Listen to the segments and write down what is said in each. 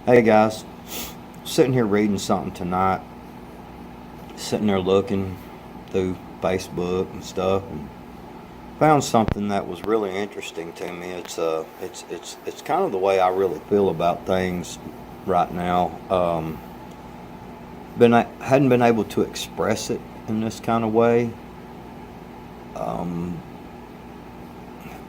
Hey guys, sitting here reading something tonight, sitting there looking through Facebook and stuff, and found something that was really interesting to me. It's kind of the way I really feel about things right now. I hadn't been able to express it in this kind of way, um,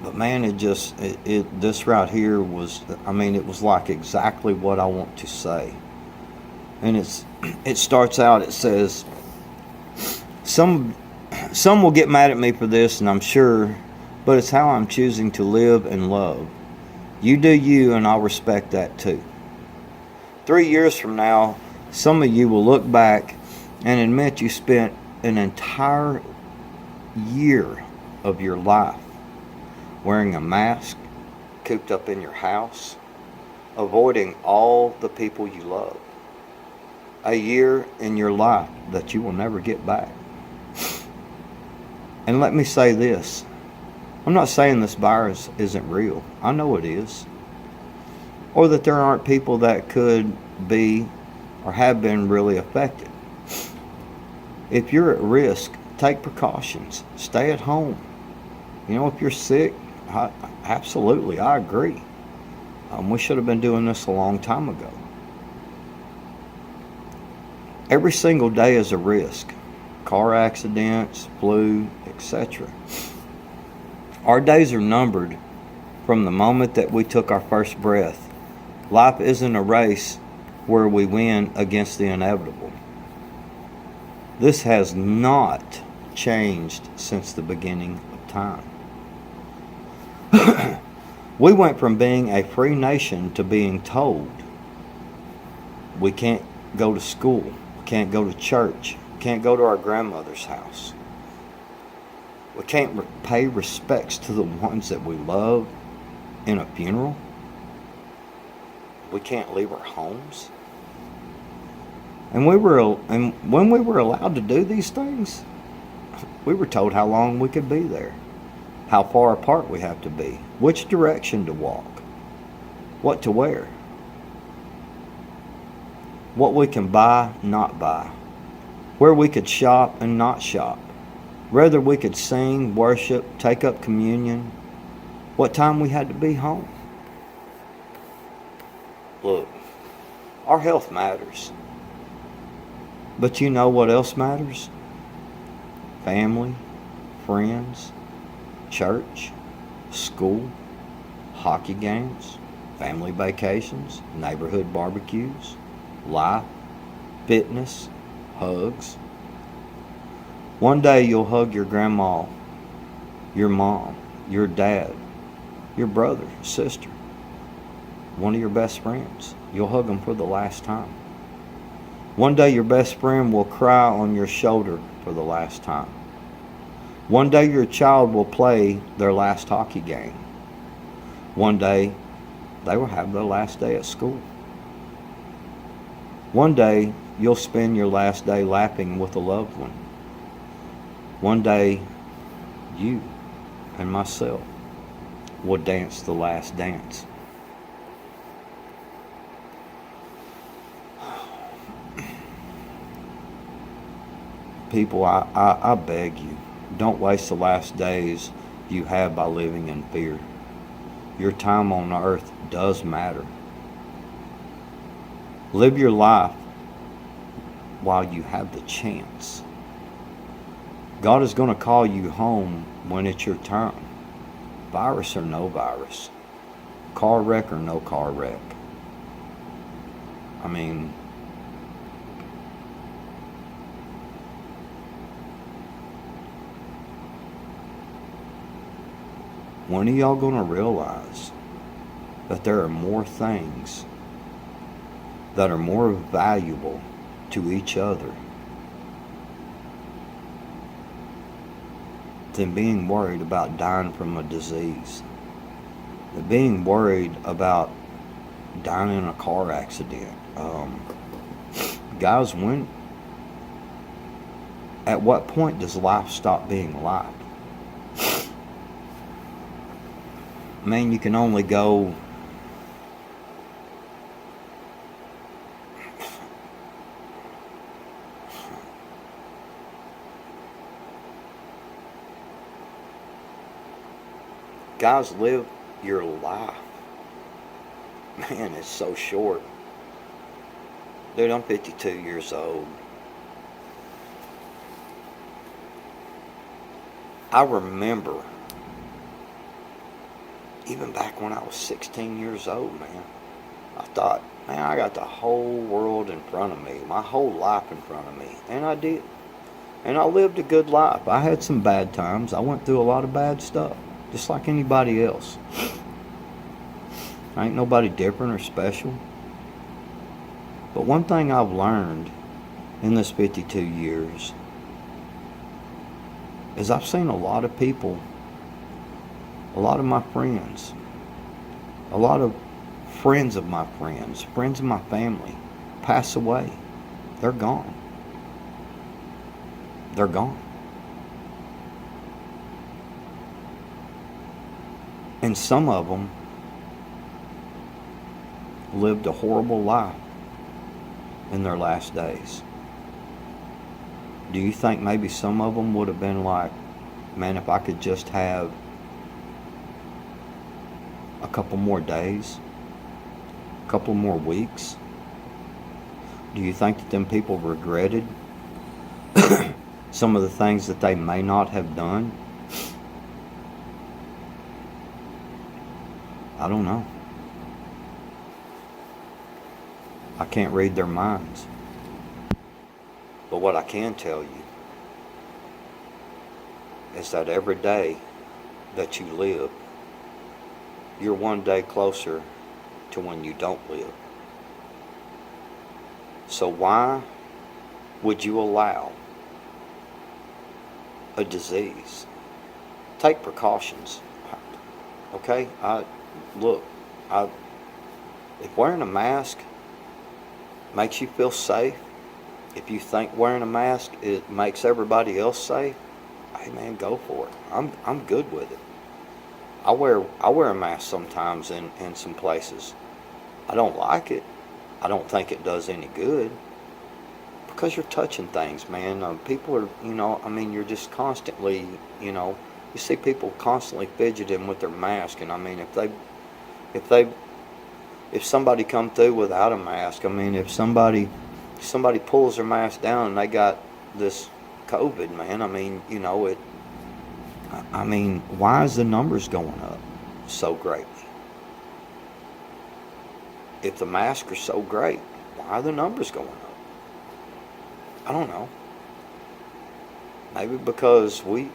but man, this right here was. I mean, it was like exactly what I want to say, and it starts out. It says some some will get mad at me for this, and I'm sure, but it's how I'm choosing to live and love. You do you, and I'll respect that too. 3 years from now, some of you will look back and admit you spent an entire year of your life wearing a mask, cooped up in your house, avoiding all the people you love. A year in your life that you will never get back. And let me say this. I'm not saying this virus isn't real. I know it is. Or that there aren't people that could be or have been really affected. If you're at risk, take precautions. Stay at home. If you're sick, absolutely, I agree. We should have been doing this a long time ago. Every single day is a risk. Car accidents, flu, etc. Our days are numbered from the moment that we took our first breath. Life isn't a race where we win against the inevitable. This has not changed since the beginning of time. We went from being a free nation to being told we can't go to school, can't go to church, can't go to our grandmother's house. We can't pay respects to the ones that we love in a funeral. We can't leave our homes. And when we were allowed to do these things, we were told how long we could be there, how far apart we have to be, which direction to walk, what to wear, what we can buy, not buy, where we could shop and not shop, whether we could sing, worship, take up communion, what time we had to be home. Look, our health matters. But you know what else matters? Family, friends, church, school, hockey games, family vacations, neighborhood barbecues, life, fitness, hugs. One day you'll hug your grandma, your mom, your dad, your brother, sister, one of your best friends. You'll hug them for the last time. One day your best friend will cry on your shoulder for the last time. One day your child will play their last hockey game. One day they will have their last day at school. One day you'll spend your last day laughing with a loved one. One day you and myself will dance the last dance. People, I beg you, don't waste the last days you have by living in fear. Your time on earth does matter. Live your life while you have the chance. God is going to call you home when it's your turn. Virus or no virus. Car wreck or no car wreck. I mean, when are y'all going to realize that there are more things that are more valuable to each other than being worried about dying from a disease, than being worried about dying in a car accident? Guys, at what point does life stop being life? Man, you can only go Guys, live your life. Man, it's so short. Dude, I'm 52 years old. I remember, even back when I was 16 years old, man, I thought, man, I got the whole world in front of me, my whole life in front of me. And I did. And I lived a good life. I had some bad times. I went through a lot of bad stuff, just like anybody else. I ain't nobody different or special. But one thing I've learned in this 52 years is I've seen a lot of people, a lot of my friends, a lot of friends of my friends, friends of my family pass away. They're gone. They're gone. And some of them lived a horrible life in their last days. Do you think maybe some of them would have been like, man, if I could just have a couple more days, a couple more weeks? Do you think that them people regretted some of the things that they may not have done? I don't know. I can't read their minds. But what I can tell you is that every day that you live, you're one day closer to when you don't live. So why would you allow a disease? Take precautions. Okay? If wearing a mask makes you feel safe, if you think wearing a mask it makes everybody else safe, hey man, go for it. I'm good with it. I wear a mask sometimes in some places. I don't like it. I don't think it does any good, because you're touching things, man. People are, you're just constantly, you see people constantly fidgeting with their mask, and if somebody come through without a mask, if somebody pulls their mask down and they got this COVID, man, why is the numbers going up so greatly? If the masks are so great, why are the numbers going up? I don't know. Maybe because we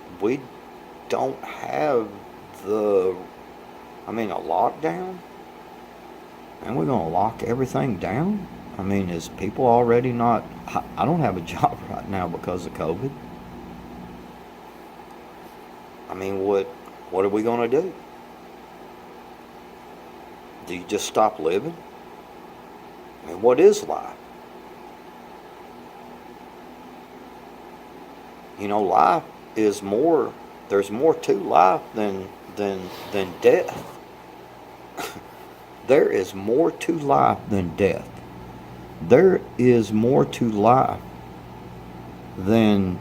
don't have a lockdown, and we're going to lock everything down? Is people already not... I don't have a job right now because of COVID. What are we going to do? Do you just stop living? What is life? Life is more... There's more to life than death. There is more to life than death. There is more to life than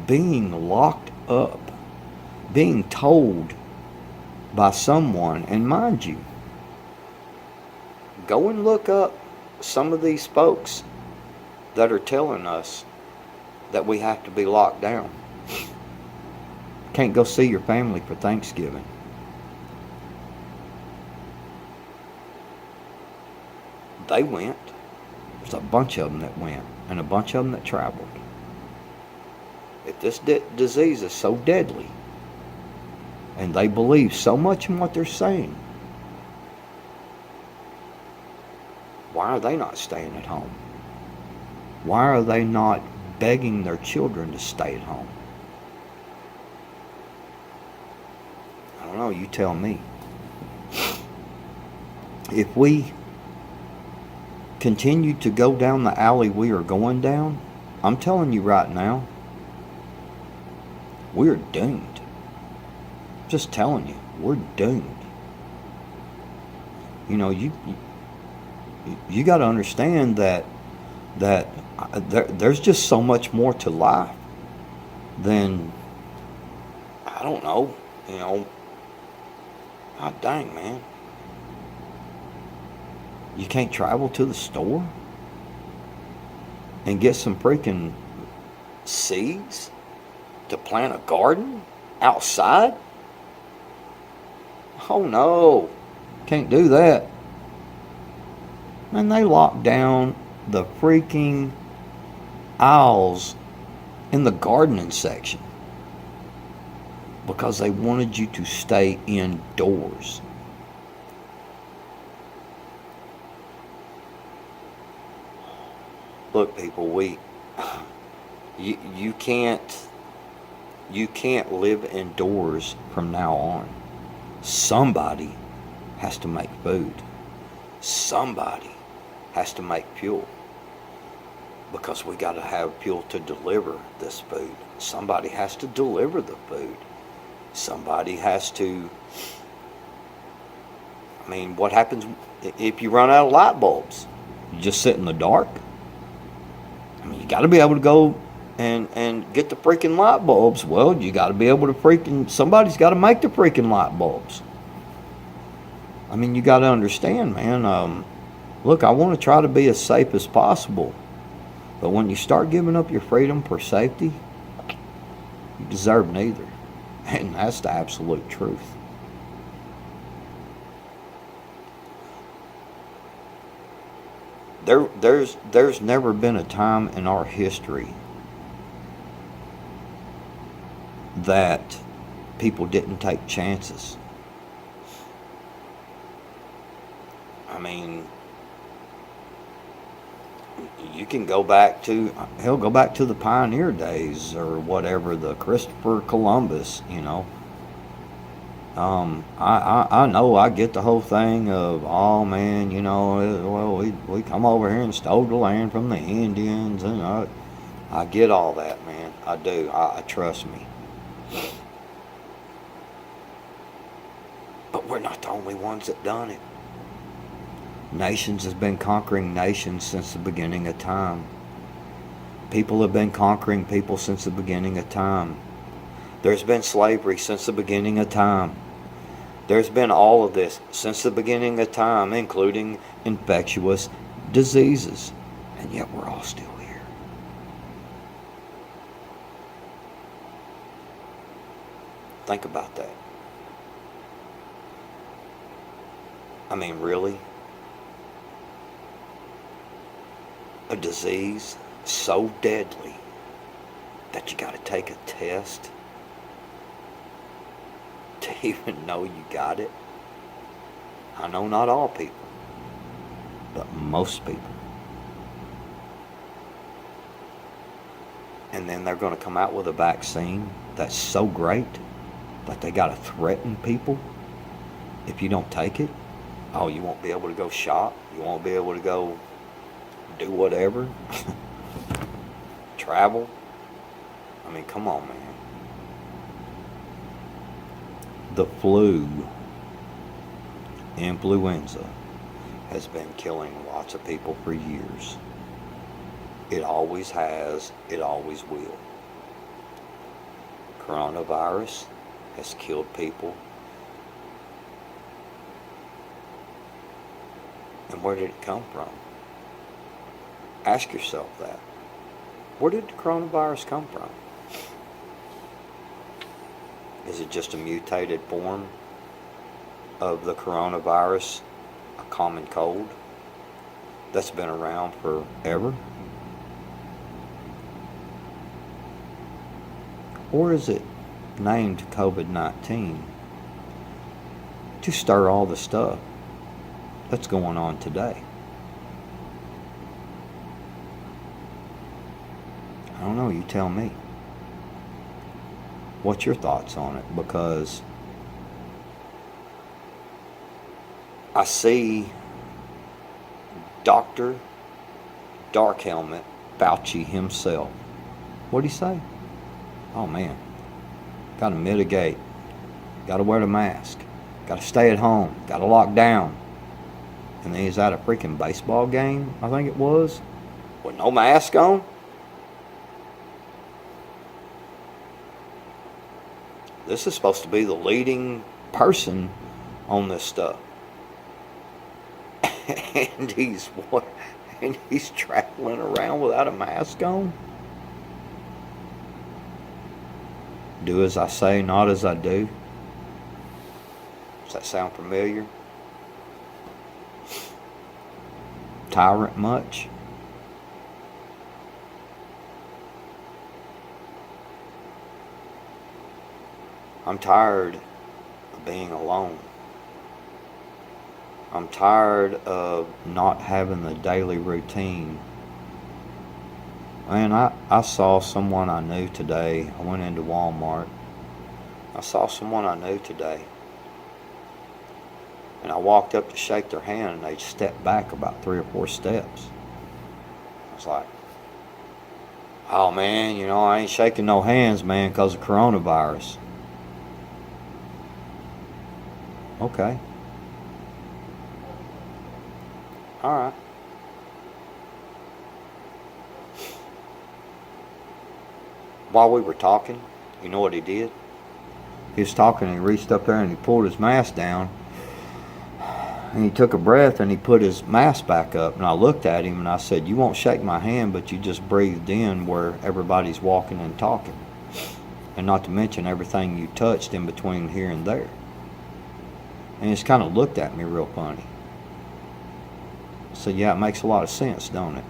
being locked up, being told by someone. And mind you, go and look up some of these folks that are telling us that we have to be locked down. Can't go see your family for Thanksgiving. They went. There's a bunch of them that went, and a bunch of them that traveled. If this disease is so deadly, and they believe so much in what they're saying, why are they not staying at home? Why are they not begging their children to stay at home? I don't know, you tell me. If we continue to go down the alley we are going down, I'm telling you right now, we're doomed. Just telling you, we're doomed. You got to understand that there's just so much more to life than I don't know, God dang, man. You can't travel to the store and get some freaking seeds to plant a garden outside? Oh no, can't do that. Man, they locked down the freaking aisles in the gardening section because they wanted you to stay indoors. Look, people, you can't live indoors from now on. Somebody has to make food. Somebody has to make fuel, because we got to have fuel to deliver this food. Somebody has to deliver the food. Somebody has to. I mean, what happens if you run out of light bulbs? You just sit in the dark? I mean, you got to be able to go and get the freaking light bulbs. Well, you got to be able to somebody's got to make the freaking light bulbs. I mean, you got to understand, man. Look, I want to try to be as safe as possible. But when you start giving up your freedom for safety, you deserve neither. And that's the absolute truth. There's never been a time in our history that people didn't take chances. I mean, you can go back to the pioneer days or whatever, the Christopher Columbus, I know I get the whole thing of, oh man, well, we come over here and stole the land from the Indians, and I get all that, man. I do. I trust me. But we're not the only ones that done it. Nations has been conquering nations since the beginning of time. People have been conquering people since the beginning of time. There's been slavery since the beginning of time. There's been all of this since the beginning of time, including infectious diseases. And yet we're all still here. Think about that. I mean, really? A disease so deadly that you got to take a test to even know you got it? I know not all people, but most people. And then they're going to come out with a vaccine that's so great that they got to threaten people if you don't take it. Oh, you won't be able to go shop. You won't be able to go do whatever. Travel. I mean, come on, man. The flu, influenza, has been killing lots of people for years. It always has. It always will. Coronavirus has killed people. And where did it come from? Ask yourself that. Where did the coronavirus come from? Is it just a mutated form of the coronavirus, a common cold that's been around forever? Or is it named COVID-19 to stir all the stuff that's going on today? I don't know, you tell me. What's your thoughts on it? Because I see Dr. Dark Helmet Fauci himself. What'd he say? Oh man, gotta mitigate, gotta wear the mask, gotta stay at home, gotta lock down. And then he's at a freaking baseball game, I think it was, with no mask on. This is supposed to be the leading person on this stuff. And he's traveling around without a mask on. Do as I say, not as I do. Does that sound familiar? Tyrant much? I'm tired of being alone. I'm tired of not having the daily routine. Man, I saw someone I knew today. I went into Walmart. I saw someone I knew today. And I walked up to shake their hand, and they stepped back about 3 or 4 steps. I was like, oh man, I ain't shaking no hands, man, because of coronavirus. Okay. All right. While we were talking, you know what he did? He was talking and he reached up there and he pulled his mask down. And he took a breath and he put his mask back up. And I looked at him and I said, you won't shake my hand, but you just breathed in where everybody's walking and talking. And not to mention everything you touched in between here and there. And he just kind of looked at me real funny. So yeah, it makes a lot of sense, don't it?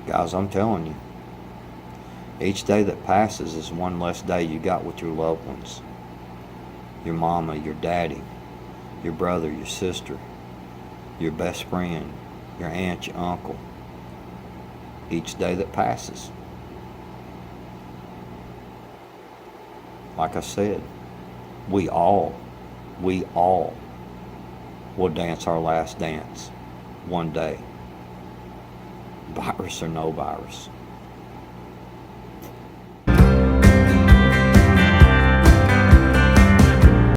Guys, I'm telling you, each day that passes is one less day you got with your loved ones. Your mama, your daddy, your brother, your sister, your best friend, your aunt, your uncle. Each day that passes. Like I said, we all will dance our last dance one day. Virus or no virus.